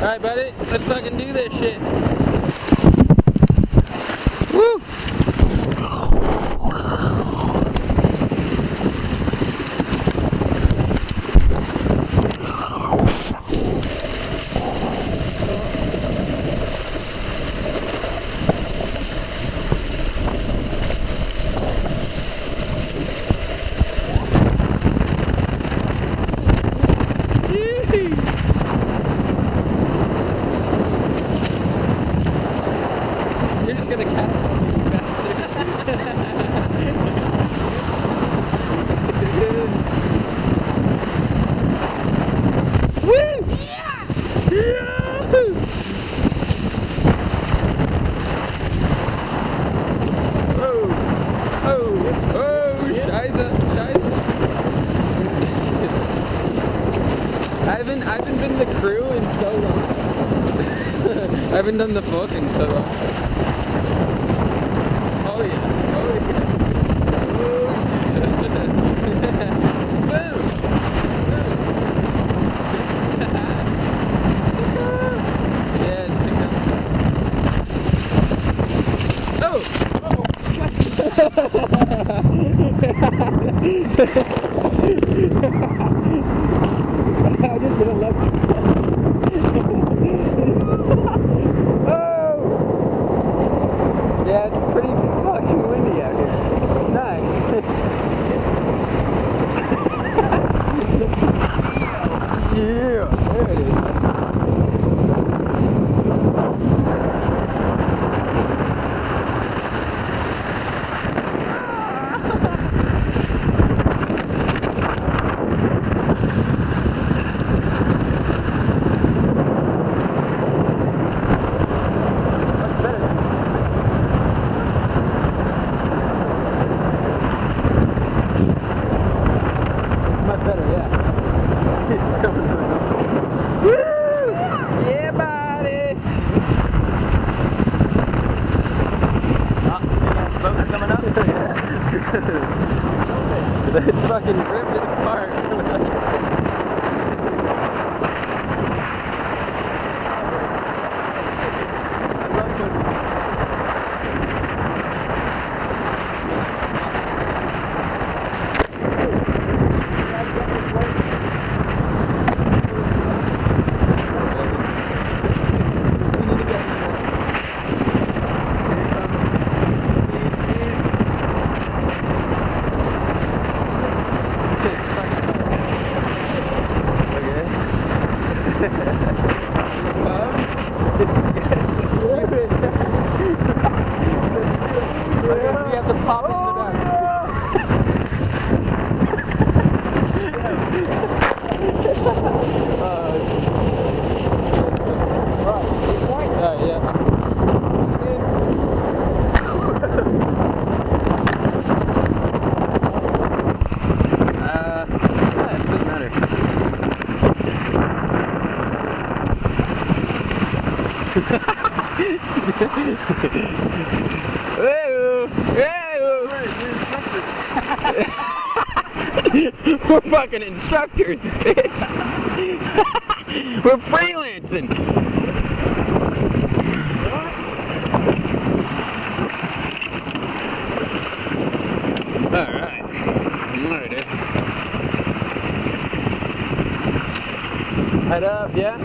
Alright, buddy, let's fucking do this shit. Woo! You're just gonna catapult, you bastard. Woo! Yeah! Yeah! Oh! Oh! Oh! Scheiße! Scheiße! I haven't been the crew in so long. I haven't done the vlog in so long. Oh yeah, oh yeah, oh yeah. Boom! Yeah, stick out. Oh! I just did a left. Yeah, it's pretty fucking windy out here. Nice. Yeah, there it is. Better, yeah. Woo! Yeah, buddy! Boat's coming up? It's fucking ripped it apart. You have to pop it in the back. Yeah. It doesn't matter. We're fucking instructors. We're freelancing. Alright. There it is. Head up, yeah?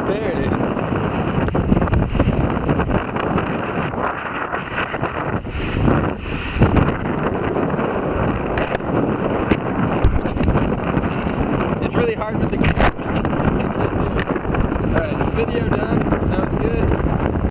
There it is. It's really hard with the